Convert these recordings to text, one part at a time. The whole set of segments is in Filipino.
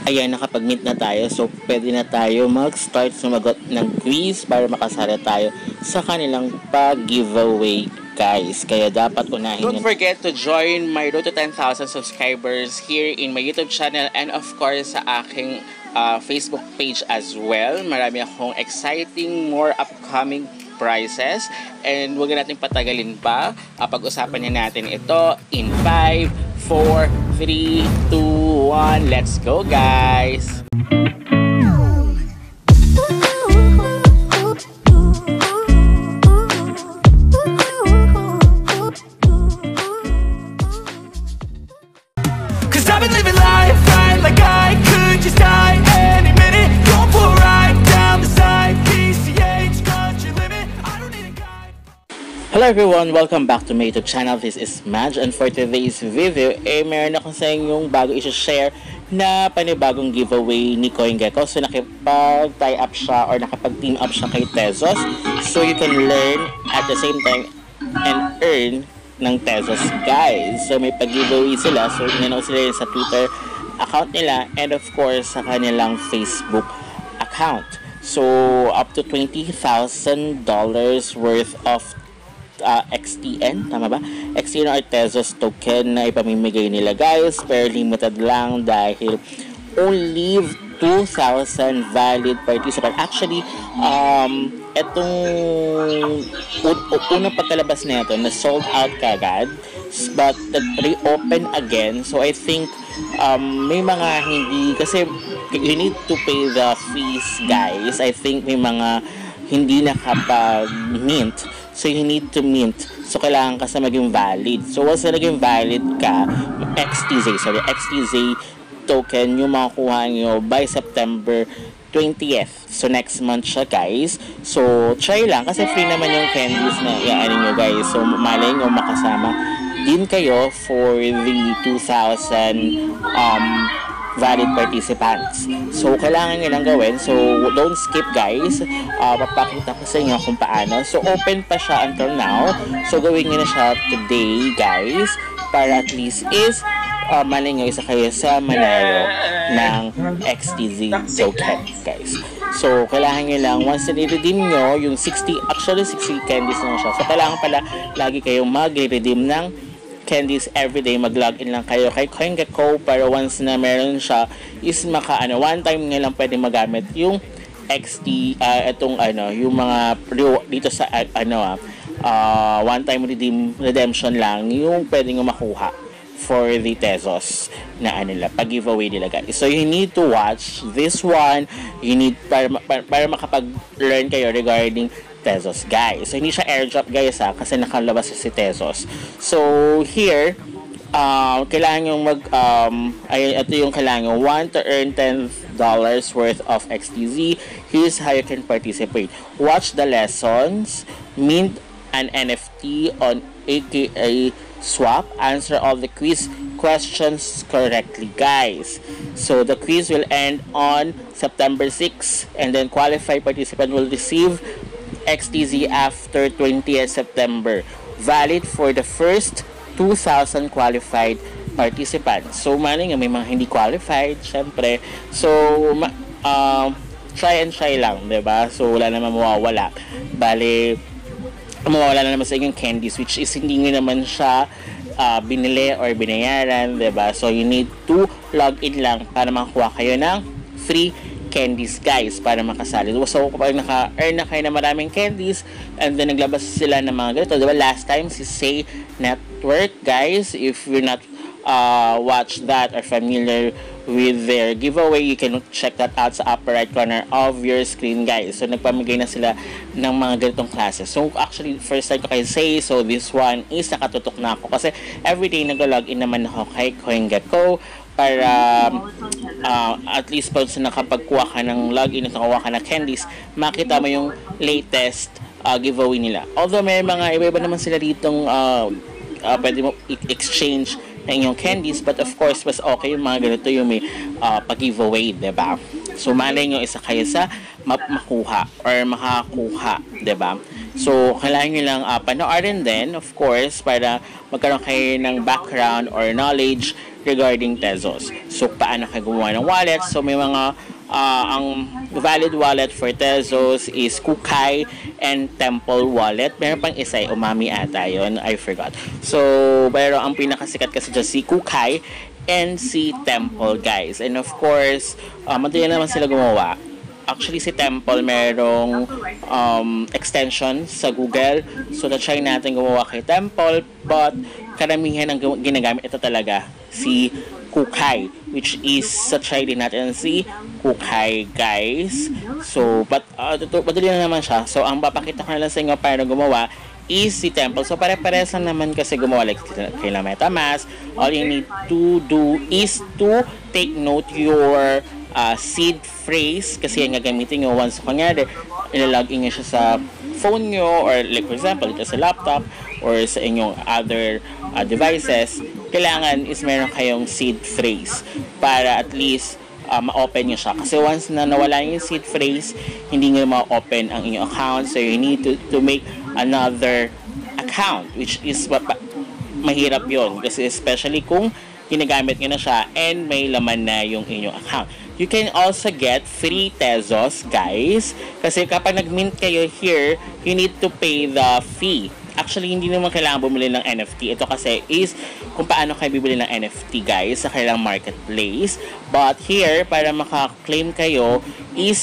Ayan, nakapag-meet na tayo. So, pwede na tayo mag-start sumagot ng quiz para makasali tayo sa kanilang pag-giveaway, guys. Kaya dapat unahin. Don't forget to join my road to 10,000 subscribers here in my YouTube channel and of course sa aking Facebook page as well. Marami akong exciting, more upcoming prizes. And huwag natin patagalin pa. Pag-usapan na natin ito in 5, 4, 3, 2, 1. Let's go, guys! Cause I've been living life right like I could just die any minute. Going for a ride down the side. PCH, country limit. I don't need a guide. Hello everyone! Welcome back to my YouTube channel. This is Madge, and for today's video, meron akong sa inyong bago i-share na panibagong giveaway ni CoinGecko. So nakipag-tie up siya or nakapag-team up siya kay Tezos. So you can learn at the same time and earn ng Tezos, guys. So may pag-giveaway sila. So inanaw sila sa Twitter account nila and of course sa kanilang Facebook account. So up to $20,000 worth of XTN, tama ba? XTN or Tezos token na ipamimigay nila, guys. Pero limited lang dahil only 2,000 valid participant. Actually, etong unang pagkalabas na ito, na sold out kagad, but reopen again. So I think may mga hindi, kasi you need to pay the fees, guys. I think may mga hindi nakapag-mint. So, you need to mint. So, kailangan ka sa maging valid. So, once na naging valid ka, XTZ token yung makukuha nyo by September 20th. So, next month siya, guys. So, try lang. Kasi free naman yung candies na iaanin nyo, guys. So, malay nyo makasama din kayo for the 2,000 valid participants. So, kailangan nyo lang gawin. So, don't skip, guys. Papakita ko sa inyo kung paano. So, open pa siya until now. So, gawin nyo na siya today, guys. Para at least is malay nyo isa kayo sa manalo ng XTZ token, guys. So, kailangan nyo lang, once na-redeem nyo, yung 60 candies na siya. So, kailangan pala lagi kayong mag-redeem ng candies everyday. Mag-login lang kayo kay CoinGecko para once na meron siya is one time nga lang pwede magamit yung yung mga dito sa one time redemption lang yung pwede nyo makuha for the Tezos na pag-giveaway nila, guys. So you need to watch this one. You need para makapag-learn kayo regarding Tezos, guys. So, hindi siya airdrop, guys, kasi nakalabas si Tezos. So, here, kailangan yung ito yung kailangan yung want to earn $10 worth of XTZ. Here's how you can participate. Watch the lessons, mint an NFT on AKA Swap, answer all the quiz questions correctly, guys. So, the quiz will end on September 6, and then qualified participant will receive XTZ after 20th September. Valid for the first 2,000 qualified participants. So, may mga hindi qualified, syempre. So, try and try lang, diba? So, wala naman mawawala. Bale, mawawala na naman sa inyong candies, which is hindi nyo naman siya binili or binayaran, diba? So, you need to log in lang para makakuha kayo ng free candies, guys, para makasali. So, kapag naka-earn na kayo na maraming candies, and then naglabas sila ng mga ganito, diba? Last time, si Say Network, guys, if you're not watch that or familiar with their giveaway, you can check that out sa upper right corner of your screen, guys. So, nagpamigay na sila ng mga ganitong classes. So, actually, first time ko kayo Say, so this one is nakatutok na ako kasi everyday nag-login naman ako kay CoinGecko para at least pag nakapagkuha ka ng login at nakakuha ka ng candies, makita mo yung latest giveaway nila. Although may mga iba-iba naman sila ditong pwede mo exchange ng inyong candies, but of course mas okay yung mga ganito yung may pag-giveaway, diba? So malay nyo isa kayo sa makuha or makakuha, diba? So kailangan nyo lang panoorin din, of course, para magkaroon kayo ng background or knowledge regarding Tezos. So, paano kayo gumawa ng wallet? So, may mga ang valid wallet for Tezos is Kukai and Temple wallet. Meron pang isa, Umami ata yun. I forgot. So, pero ang pinakasikat kasi dyan si Kukai and si Temple, guys. And of course, madali naman sila gumawa. Actually, si Temple merong extension sa Google. So, na-try natin gumawa kay Temple. But, karamihan ang ginagamit ito talaga si Kukai, which is sa try din natin si Kukai, guys. So, but, madali na naman siya. So, ang papakita ko na lang sa inyo paano gumawa is si Temple. So, pare-pares lang naman kasi gumawa like kay MetaMask. All you need to do is to take note your seed phrase kasi yung gagamitin nyo once kunyari ilalagin nyo siya sa phone nyo or like for example ito sa laptop or sa inyong other devices, kailangan is meron kayong seed phrase para at least ma-open nyo siya kasi once na nawala yung seed phrase hindi nyo ma-open ang inyong account, so you need to make another account, which is mahirap yon kasi especially kung ginagamit nyo na siya and may laman na yung inyong account. You can also get free Tezos, guys. Kasi kapag nag-mint kayo here, you need to pay the fee. Actually, hindi naman kailangan bumili ng NFT. Ito kasi is kung paano kayo bibili ng NFT, guys, sa kailang marketplace. But here, para maka-claim kayo, is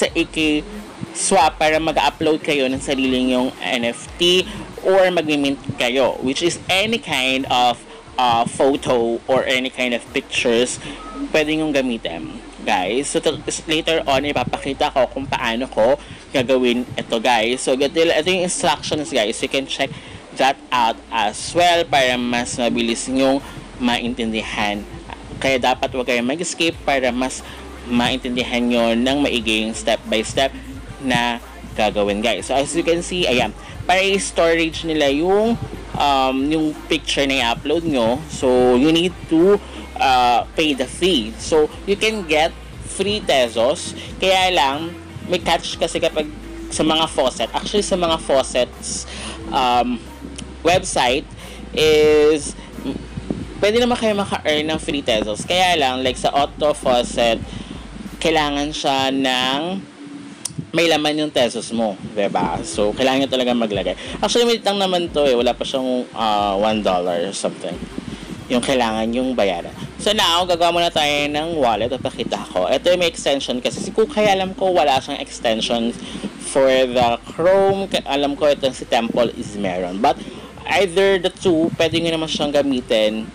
swap para mag-upload kayo ng sarili nyong NFT or mag-mint kayo, which is any kind of photo or any kind of pictures pwede nyong gamitin, guys. So, later on, ipapakita ko kung paano ko gagawin ito, guys. So, ito yung instructions, guys. You can check that out as well para mas mabilis nyong maintindihan. Kaya dapat huwag kayong mag-skip para mas maintindihan nyo ng maiging step by step na gagawin, guys. So, as you can see, ayan, para i-storage nila yung picture na i-upload nyo. So, you need to pay the fee. So, you can get free Tezos. Kaya lang, may catch kasi kapag sa mga faucet. Actually, sa mga faucets website is pwede naman kayo maka-earn ng free Tezos. Kaya lang, like sa auto faucet, kailangan siya ng may laman yung Tezos mo, diba? So, kailangan nyo talaga maglagay. Actually, may lang naman to wala pa siyang $1 or something. Yung kailangan yung bayaran. So, now, gagawa muna tayo ng wallet at pakita ko. Ito yung may extension kasi si Kukai, alam ko, wala siyang extension for the Chrome. Alam ko, itong si Temple is meron. But, either the two, pwede nyo naman siyang gamitin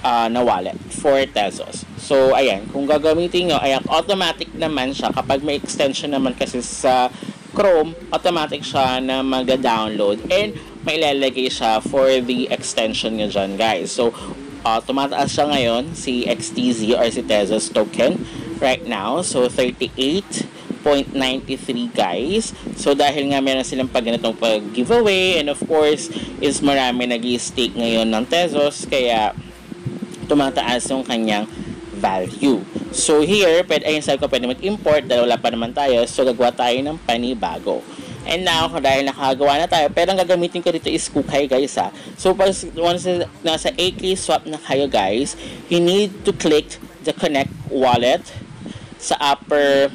na wallet for Tezos. So, ayan, kung gagamitin nyo, ayan, automatic naman siya. Kapag may extension naman kasi sa Chrome, automatic siya na mag-download and may ilalagay siya for the extension nyo dyan, guys. So, tumataas siya ngayon, si XTZ or si Tezos token right now. So, 38.93, guys. So, dahil nga meron silang ganitong pag-giveaway and of course, is marami nag-i-stake ngayon ng Tezos, kaya tumataas yung kanyang value. So here, ayun sabi ko, pwede mag-import dahil wala pa naman tayo. So gagawa tayo ng panibago. And now, dahil nakagawa na tayo, pero ang gagamitin ko dito is Kukai, guys, ha. So once nasa AK swap na kayo, guys, you need to click the connect wallet sa upper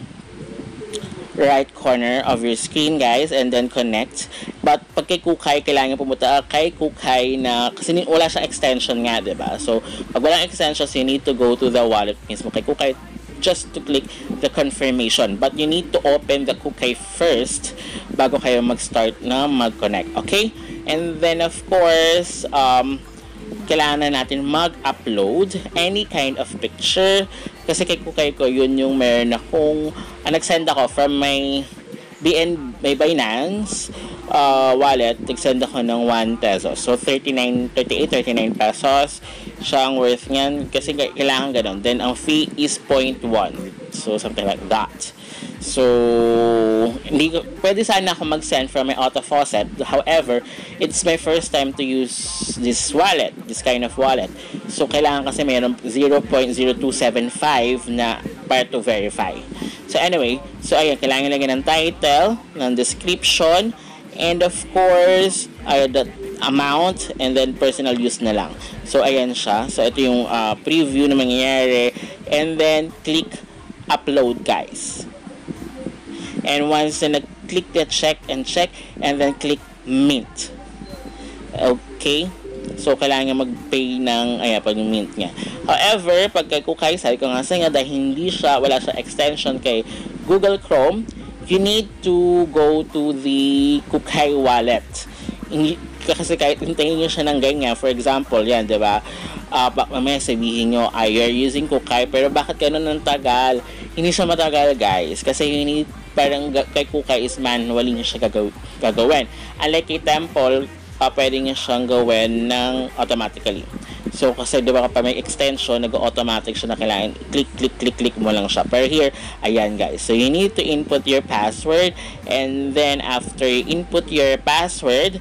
right corner of your screen, guys, and then connect. But pag kay Kukai, kailangan pumunta kay Kukai na kasi wala siyang extension nga, diba? So pag walang extension, you need to go to the wallet mismo kay Kukai just to click the confirmation. But you need to open the Kukai first bago kayo mag-start na mag-connect, okay? And then of course, kailangan na natin mag-upload any kind of picture. Kasi kay Kukai ko, yun yung meron akong nag-send ako from my Binance wallet. Nag-send ako ng 1 peso. So, 39 pesos siyang worth niyan. Kasi kailangan ganun. Then, ang fee is 0.1. So, something like that. So, pwede sana ako mag-send from my auto faucet. However, it's my first time to use this wallet, this kind of wallet. So, kailangan kasi mayroon 0.0275 na para to verify. So, anyway, so ayan, kailangan lagyan ng title, ng description, and of course, the amount, and then personal use na lang. So, ayan siya. So, ito yung preview na mangyayari. And then, click upload, guys. And once na nag-click the check, and then click mint. Okay? So, kailangan niya mag-pay ng, pag-mint niya. However, pag kay Kukay, sabi ko nga sa inyo, dahil wala siya extension kay Google Chrome, you need to go to the Kukay wallet. Kasi kahit hintayin nyo siya ng ganyan, for example, yan, di ba? Mamaya sabihin nyo, you're using Kukay, pero bakit ganun ng tagal? Hindi siya matagal, guys. Kasi parang kay Kukay is manually nyo siya gagawin. Unlike kay Temple, pwede nyo siyang gawin ng automatically. So, kasi di ba kapag may extension, nag-automatic siya na kailangan click mo lang siya. Pero here, ayan guys. So, you need to input your password, and then after you input your password,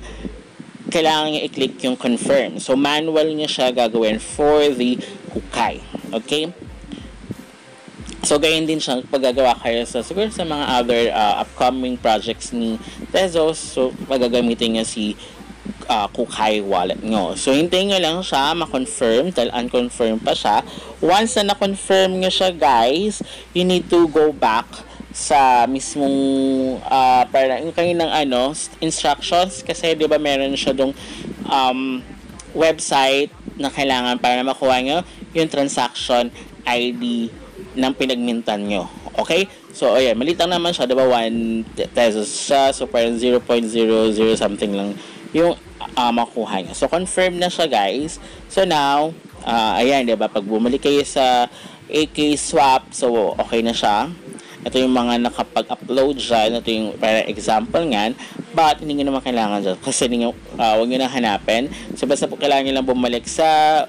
kailangan nyo i-click yung confirm. So, manual nyo siya gagawin for the Kukay. Okay? So, ganyan din siya paggagawa kayo siguro sa mga other upcoming projects ni Tezos. So, pagagamitin nyo si Kukay wallet nyo. So, hintayin nyo lang siya ma-confirm dahil unconfirm pa siya. Once na na-confirm nyo siya, guys, you need to go back sa mismong parang yung kanyang instructions, kasi di ba meron siya dong website na kailangan para makuha nyo yung transaction ID ng pinagmintan nyo. Okay? So, ayan, maliit lang naman siya, di ba? 1 pesos siya. So, parang 0.00 something lang yung makuha niya. So, confirm na siya, guys. So, now, ayan, diba? Pag bumalik kayo sa AK Swap, so, okay na siya. Ito yung mga nakapag-upload dyan. Ito yung para example nga. But, hindi nyo naman kailangan dyan. Kasi, huwag nyo na hanapin. So, basta po kailangan nyo lang bumalik sa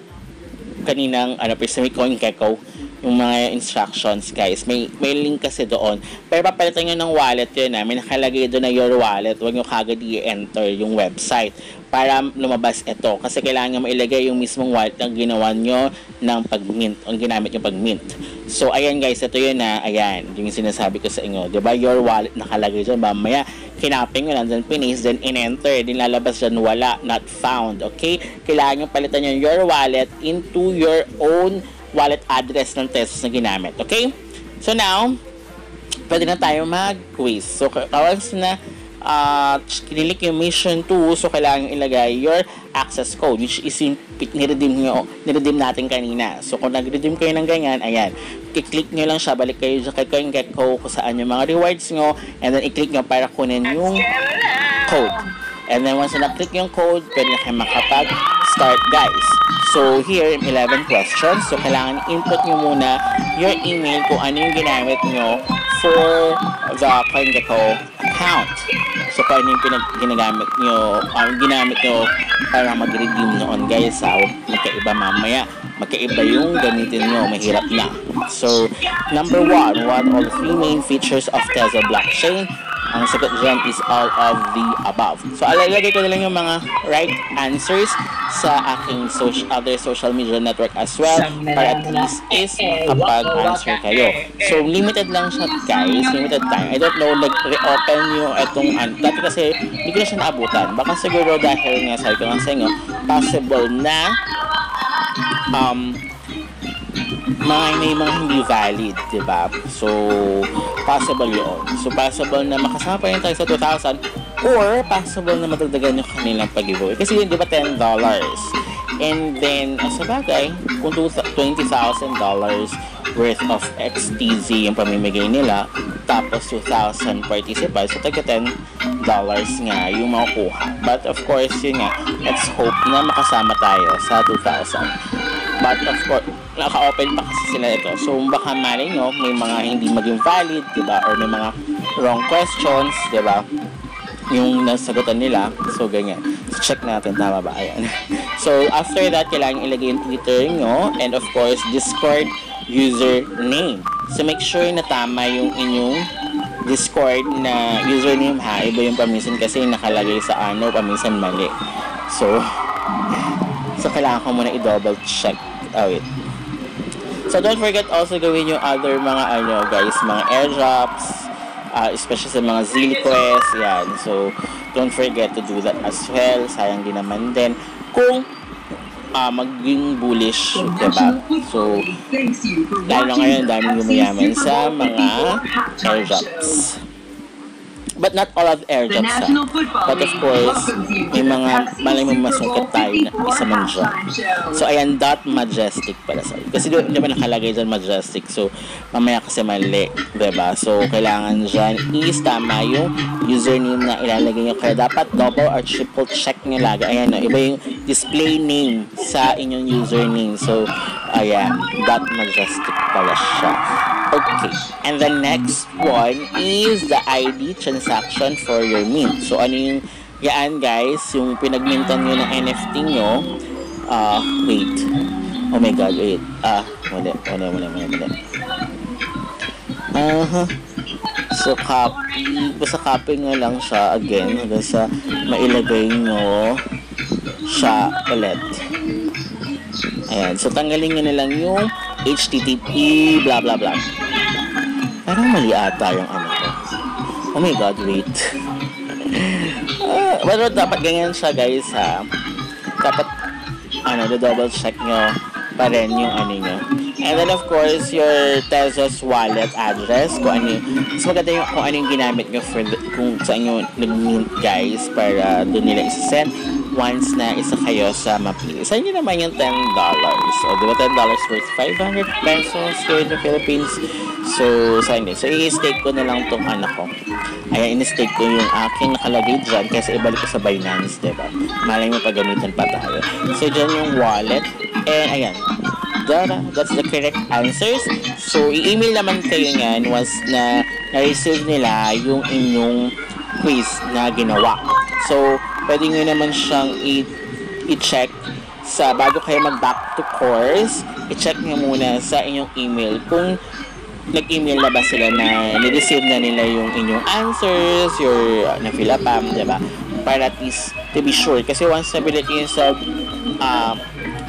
kaninang, sa CoinGecko, yung mga instructions, guys. May link kasi doon. Pero papalitan nyo ng wallet yun, may nakalagay doon na your wallet. Huwag nyo kagad i-enter yung website para lumabas ito. Kasi kailangan nyo mailagay yung mismong wallet na ginawa nyo ng pag-mint, o ginamit yung pag-mint. So, ayan guys, ito yun na, ayan, yung sinasabi ko sa inyo. Diba, your wallet nakalagay dyan. Mamaya, kinapin nyo lang, then pinis, then in-enter. Din lalabas dyan, wala, not found. Okay? Kailangan nyo palitan nyo your wallet into your own wallet address ng Tezos na ginamit. Okay? So now, pwede na tayo mag-quiz. So, once na kinilik yung mission 2, so kailangan ilagay your access code, which is yung niredeem natin kanina. So, kung nag-redeem kayo ng ganyan, ayan, i-click nyo lang siya, balik kayo kay CoinGecko kung saan yung mga rewards nyo, and then i-click nyo para kunin yung code. And then once na click yung code, pwede na kayo makapag-start, guys. So, here, 11 questions. So, kailangan input nyo muna your email kung ano yung ginamit nyo for the CoinGecko account. So, kung ano yung ginamit nyo para mag-redeem noon, guys. Magkaiba mamaya. Magkaiba yung gamitin nyo. Mahirap na. So, number 1, what are the 3 main features of Tezos blockchain? Ang sagot dyan is all of the above. So, alalagay ko na lang yung mga right answers sa aking other social media network as well, para at least is makapag-answer kayo. So, limited lang siya, guys. Limited time. I don't know, nag-reopen yung itong, dati kasi hindi ko na siya naabutan. Baka siguro dahil nga, sabi ko nga sa inyo, possible na may mga hindi valid, diba? So, possible yun. So, possible na makasama pa rin tayo sa 2,000, or possible na madagdagan yung kanilang pag-giveaway. Kasi yun, diba, $10. And then, sa bagay, kung $20,000 worth of XTZ yung pamimigay nila, tapos 2,000 participants, so taga $10 nga yung makukuha. But of course, yun nga, let's hope na makasama tayo sa 2,000. But of course, naka-open pa kasi sila ito. So, baka malay nyo, may mga hindi maging valid, diba? Or may mga wrong questions, diba? Yung nasagutan nila. So, ganyan. So, check natin, tama ba? Ayan. So, after that, kailangan ilagay yung Twitter nyo. And of course, Discord username. So, make sure na tama yung inyong Discord na username, ha? Iba yung paminsan kasi nakalagay sa paminsan mali. So, kailangan ko muna i-double check. Wait. So, don't forget also gawin yung other mga guys, mga airdrops, especially sa mga Zeal Quest, yan. So, don't forget to do that as well. Sayang din naman din kung maging bullish, diba? So, lalo ngayon, daming yumayaman sa mga airdrops. But not all of airdrops, ha? But of course, may mga malay mo masungkit tayo na isa man dyan. So, ayan, .majestic pala. Sorry. Kasi di ba nakalagay dyan majestic. So, mamaya kasi mali. Diba? So, kailangan dyan is tama yung username na ilalagay nyo. Kaya dapat double or triple check nyo lagi. Ayan, no? Iba yung display name sa inyong username. So, ayan, .majestic pala siya. Okay, and the next one is the ID transaction for your mint. So, ano yung, yan guys, yung pinagmintan nyo ng NFT nyo. Wait. Oh my god, wait. Muli. So, copy. Basta copy nyo lang siya again. Hanggang sa mailagay nyo siya ulit. Ayan. So, tanggalin nyo na lang yung HTTP, blah blah blah. Parang mali ata yung ano ko. Oh my god, wait. Pero dapat ganyan siya guys, ha. Dapat, double check nyo pa rin yung ano nyo. And then of course, your Tezos wallet address, kung ano yung, mas maganda yung kung ano yung ginamit nyo for kung saan nyo nag-mint guys, para doon nila isa-send once na isa kayo sa mapili. Sa inyo naman yung $10. O, diba $10 worth 500 pesos here in the Philippines. So, sa inyo. So, i-stake ko na lang tong anak ko. Ayan, in-stake ko yung aking nakalagay dyan kasi ibalik ko sa Binance, diba? Malay mo pagamitan pa tayo. So, dyan yung wallet. And, ayan. That's the correct answers. So, i-email naman kayo yan once na na-receive nila yung inyong quiz na ginawa. So, pwede nyo naman siyang i-check sa bago kayo mag-back to course, i-check nyo muna sa inyong email kung nag-email na ba sila na ni-receive na nila yung inyong answers, your na-fill up, diba? Para at least to be sure. Kasi once nabilit nyo sa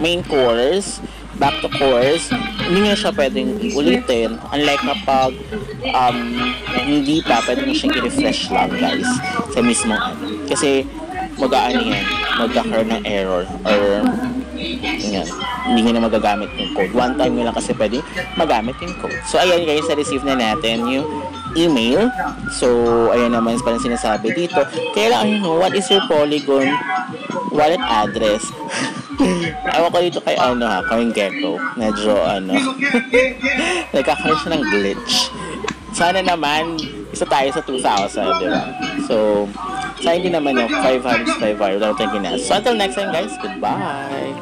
main course, back to course, hindi nyo siya pwedeng ulitin. Unlike kapag hindi pa, pwede nyo siyang i-refresh lang guys sa mismong kasi mag-aano yan, magkakaroon ng error or yan, hindi nyo na magagamit yung code. One time nyo lang kasi pwede magamit yung code. So ayan guys, na-receive na natin yung email. So ayan naman parang sinasabi dito, kailangan nyo, what is your Polygon wallet address? Ewan ko dito kay CoinGecko. Medyo nagkakaroon siya ng glitch. Sana naman isa tayo sa 2,000, diba? So, sa hindi naman yung 500 So, until next time guys, goodbye!